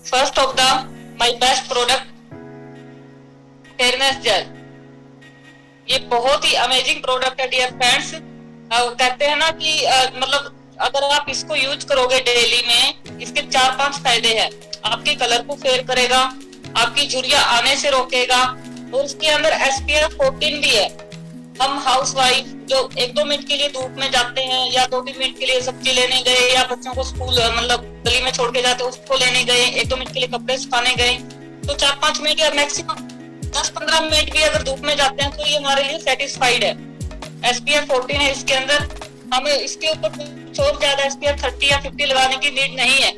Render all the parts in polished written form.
First of the my best product fairness gel. ये बहुत ही अमेजिंग प्रोडक्ट है डियर फ्रेंड्स। कहते हैं ना कि मतलब अगर आप इसको यूज करोगे डेली में, इसके 4-5 फायदे हैं। आपके कलर को फेयर करेगा, आपकी झुर्रियां आने से रोकेगा, और उसके अंदर SPF 14 भी है। हम हाउस वाइफ जो 1-2 मिनट के लिए धूप में जाते हैं, या 2-3 मिनट के लिए सब्जी लेने गए, या बच्चों को स्कूल मतलब गली में छोड़ के जाते उसको लेने गए, 1-2 मिनट के लिए कपड़े सुखाने गए, तो 4-5 मिनट या मैक्सिमम 10-15 मिनट भी अगर धूप में जाते हैं तो ये हमारे लिए सेटिस्फाइड है। SPF 14 है इसके अंदर, हमें इसके ऊपर कुछ और ज्यादा SPF 30 या 50 लगाने की नीड नहीं है।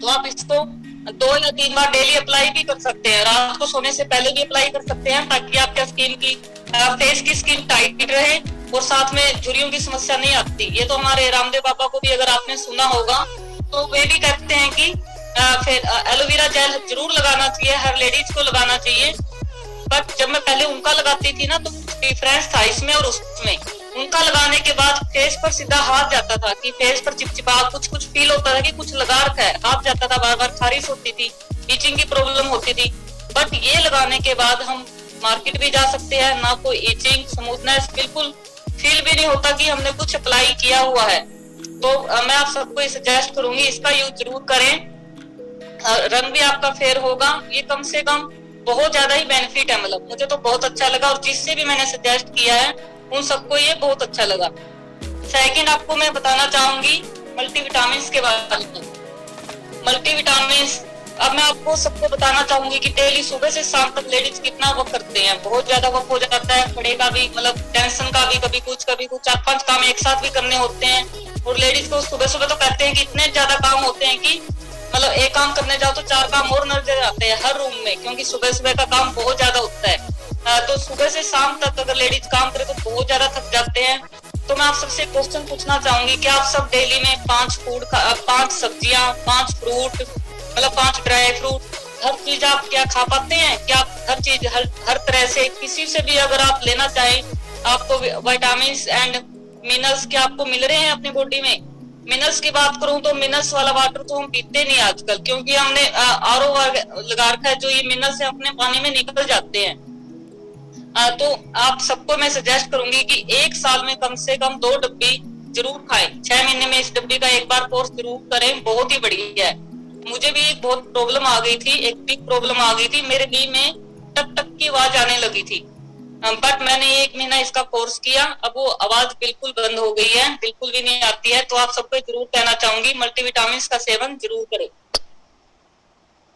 तो आप इसको 2 या 3 बार डेली अप्लाई भी कर सकते हैं, रात को सोने से पहले भी अप्लाई कर सकते हैं, ताकि आपके स्किन की फेस की स्किन टाइट रहे और साथ में झुर्रियों की समस्या नहीं आती। ये तो हमारे रामदेव बाबा को भी अगर आपने सुना होगा, तो वे भी कहते हैं कि फिर एलोवेरा जेल जरूर लगाना चाहिए, हर लेडीज को लगाना चाहिए। बट जब मैं पहले उनका लगाती थी ना, तो डिफरेंस था इसमें और उसमें। उनका लगाने के बाद फेस पर सीधा हाथ जाता था, कि फेस पर चिपचिपा कुछ फील होता था कि कुछ लगा रखा है, हाथ जाता था, बार बार खारिश होती थी, इचिंग की प्रॉब्लम होती थी। बट ये लगाने के बाद हम मार्केट भी जा सकते हैं, ना कोई इचिंग, स्मूथनेस, बिल्कुल फील भी नहीं होता कि हमने कुछ अप्लाई किया हुआ है। तो मैं आप सबको सजेस्ट करूंगी, इसका यूज जरूर करें। रंग भी आपका फेयर होगा। ये कम से कम बहुत ज्यादा ही बेनिफिट है, मतलब मुझे तो बहुत अच्छा लगा, और जिससे भी मैंने सजेस्ट किया है उन सबको ये बहुत अच्छा लगा। सेकंड आपको मैं बताना चाहूंगी मल्टीविटामिन के बारे में। मल्टीविटामिन अब मैं आपको सबको बताना चाहूंगी कि डेली सुबह से शाम तक लेडीज कितना वर्क करते हैं। बहुत ज्यादा वर्क हो जाता है, खड़े का भी, मतलब टेंशन का भी, कभी कुछ 4-5 काम एक साथ भी करने होते हैं। और लेडीज को सुबह सुबह तो कहते हैं कि इतने ज्यादा काम होते हैं कि मतलब एक काम करने जाओ तो 4 काम और नजर आते हैं हर रूम में, क्योंकि सुबह सुबह का काम बहुत ज्यादा होता है। तो सुबह से शाम तक अगर लेडीज काम करे तो बहुत ज्यादा थक जाते हैं। तो मैं आप सबसे क्वेश्चन पूछना चाहूंगी कि आप सब डेली में 5 सब्जियां, 5 फ्रूट, मतलब 5 ड्राई फ्रूट, हर चीज आप क्या खा पाते हैं? क्या आप हर चीज हर तरह से किसी से भी अगर आप लेना चाहें, आपको विटामिन एंड मिनरल्स क्या आपको मिल रहे हैं अपनी बॉडी में? मिनरल्स की बात करूं तो मिनरल्स वाला वाटर तो हम पीते नहीं आजकल, क्योंकि हमने RO लगा रखा है, जो ये मिनरल्स अपने पानी में निकल जाते हैं। तो आप सबको मैं सजेस्ट करूंगी कि 1 साल में कम से कम 2 डब्बी जरूर खाएं। 6 महीने में इस डब्बी का एक बार कोर्स जरूर करें, बहुत ही बढ़िया है। मुझे भी एक बहुत प्रॉब्लम आ गई थी, एक बिग प्रॉब्लम आ गई थी, मेरे नी में टक टक की आवाज आने लगी थी। बट मैंने 1 महीना इसका कोर्स किया, अब वो आवाज बिल्कुल बंद हो गई है, बिल्कुल भी नहीं आती है। तो आप सबको जरूर कहना चाहूंगी मल्टीविटामिन का सेवन जरूर करें।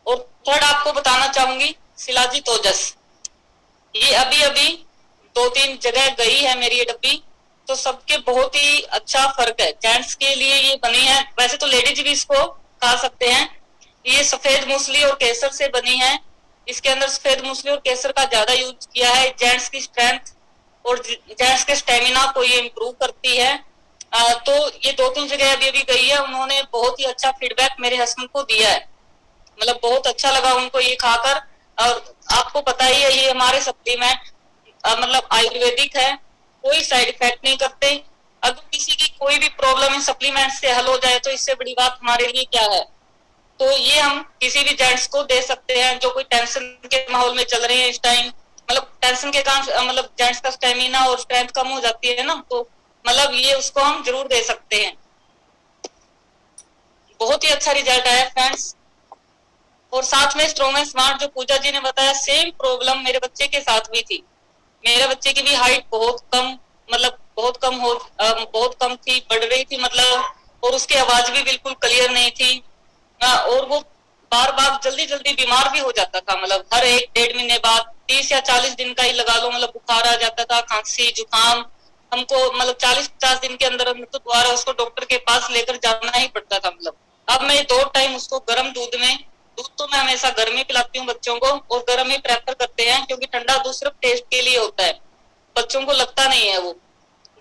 और थर्ड आपको बताना चाहूंगी शिलाजीत ओजस। ये अभी अभी 2-3 जगह गई है मेरी ये डब्बी, तो सबके बहुत ही अच्छा फर्क है। जेंट्स के लिए ये बनी है, वैसे तो लेडीज भी इसको खा सकते हैं। ये सफेद मूसली और केसर से बनी है। इसके अंदर सफेद मूसली और केसर का ज्यादा यूज किया है। जेंट्स की स्ट्रेंथ और जेंट्स के स्टेमिना को ये इम्प्रूव करती है। तो ये 2-3 जगह अभी अभी गई है, उन्होंने बहुत ही अच्छा फीडबैक मेरे हस्बैंड को दिया है, मतलब बहुत अच्छा लगा उनको ये खाकर। और आपको पता ही है ये हमारे सप्लीमेंट मतलब आयुर्वेदिक है, कोई साइड इफेक्ट नहीं करते। अगर किसी की कोई भी प्रॉब्लम इन सप्लीमेंट से हल हो जाए तो इससे बड़ी बात हमारे लिए क्या है। तो ये हम किसी भी जेंट्स को दे सकते हैं जो कोई टेंशन के माहौल में चल रहे हैं इस टाइम, मतलब टेंशन के कारण मतलब जेंट्स का स्टेमिना और स्ट्रेंथ कम हो जाती है ना, तो मतलब ये उसको हम जरूर दे सकते हैं। बहुत ही अच्छा रिजल्ट आया फ्रेंड्स। और साथ में स्ट्रॉन्ग एंड स्मार्ट जो पूजा जी ने बताया, सेम प्रॉब्लम मेरे बच्चे के साथ भी थी। मेरे बच्चे की भी हाइट बहुत कम, मतलब बहुत कम थी, बढ़ रही थी मतलब, और उसकी आवाज भी बिल्कुल क्लियर नहीं थी। और वो बार बार जल्दी जल्दी बीमार भी हो जाता था, मतलब हर 1-1.5 महीने बाद 30 या 40 दिन का ही लगा लो, मतलब बुखार आ जाता था, खांसी जुकाम। हमको मतलब 40-50 दिन के अंदर तो दोबारा उसको डॉक्टर के पास लेकर जाना ही पड़ता था। मतलब अब मैं 2 टाइम उसको गर्म दूध तो मैं हमेशा गर्म ही पिलाती हूँ बच्चों को, और गर्म ही प्रेफर करते हैं, क्योंकि ठंडा दूध सिर्फ टेस्ट के लिए होता है, बच्चों को लगता नहीं है। वो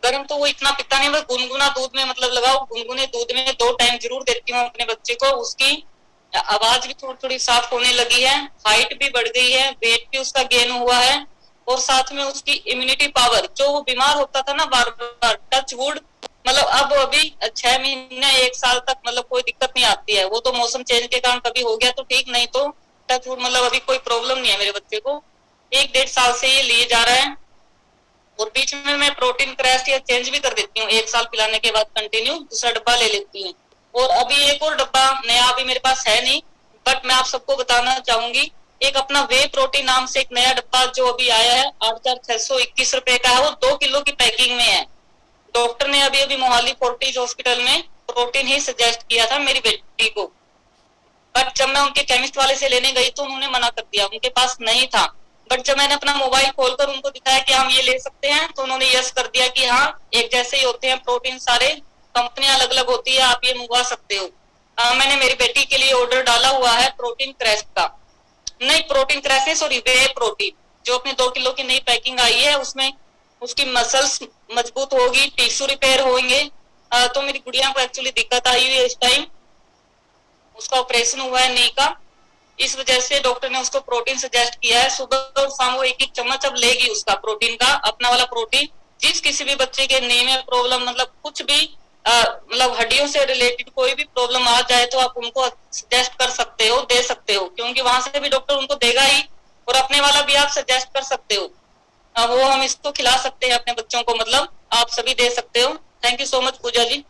गर्म तो वो इतना पीता नहीं, बस गुनगुना दूध में मतलब लगाओ, गुनगुने दूध में 2 टाइम जरूर देती हूँ अपने बच्चे को। उसकी आवाज भी थोड़ी थोड़ी साफ होने लगी है, हाइट भी बढ़ गई है, वेट भी उसका गेन हुआ है, और साथ में उसकी इम्यूनिटी पावर, जो वो बीमार होता था ना बार बार, टच वुड मतलब अब अभी 6 महीने 1 साल तक मतलब कोई दिक्कत नहीं आती है। वो तो मौसम चेंज के कारण कभी हो गया तो ठीक, नहीं तो टच वुड मतलब अभी कोई प्रॉब्लम नहीं है मेरे बच्चे को। 1 1.5 साल से ये लिए जा रहा है। और बीच में मैं प्रोटीन क्रैश या चेंज भी कर देती हूँ, 1 साल पिलाने के बाद कंटिन्यू दूसरा डब्बा ले लेती हूँ। और अभी एक और डब्बा नया अभी मेरे पास है नहीं, बट मैं आप सबको बताना चाहूंगी, एक अपना वे प्रोटीन नाम से एक नया डब्बा जो अभी आया है, 8,621 रुपए का है। वो 2 किलो की पैकिंग में है। डॉक्टर ने अभी अभी मोहाली फोर्टिज हॉस्पिटल में प्रोटीन ही सजेस्ट किया था मेरी बेटी को, बट जब मैं उनके केमिस्ट वाले से लेने गई तो उन्होंने मना कर दिया, उनके पास नहीं था। बट जब मैंने अपना मोबाइल खोलकर उनको दिखाया कि हम ये ले सकते हैं, तो उन्होंने यस कर दिया कि हाँ एक जैसे ही होते हैं प्रोटीन, सारे कंपनियां अलग अलग होती है, आप ये मंगवा सकते हो। मैंने मेरी बेटी के लिए ऑर्डर डाला हुआ है प्रोटीन क्रैश का, नहीं प्रोटीन क्रैश है सॉरी, वे प्रोटीन, जो अपने 2 किलो की नई पैकिंग आई है, उसमें उसकी मसल्स मजबूत होगी, टिश्यू रिपेयर होंगे। तो मेरी गुड़िया को एक्चुअली दिक्कत आई हुई है इस टाइम, उसका ऑपरेशन हुआ है नी का, इस वजह से डॉक्टर ने उसको प्रोटीन सजेस्ट किया है। सुबह और शाम वो 1 1 चम्मच अब लेगी उसका प्रोटीन का, अपना वाला प्रोटीन। जिस किसी भी बच्चे के नी में प्रॉब्लम, मतलब कुछ भी मतलब हड्डियों से रिलेटेड कोई भी प्रॉब्लम आ जाए तो आप उनको सजेस्ट कर सकते हो, दे सकते हो, क्योंकि वहां से भी डॉक्टर उनको देगा ही, और अपने वाला भी आप सजेस्ट कर सकते हो। वो हम इसको खिला सकते हैं अपने बच्चों को, मतलब आप सभी दे सकते हो। Thank you so much Puja ji.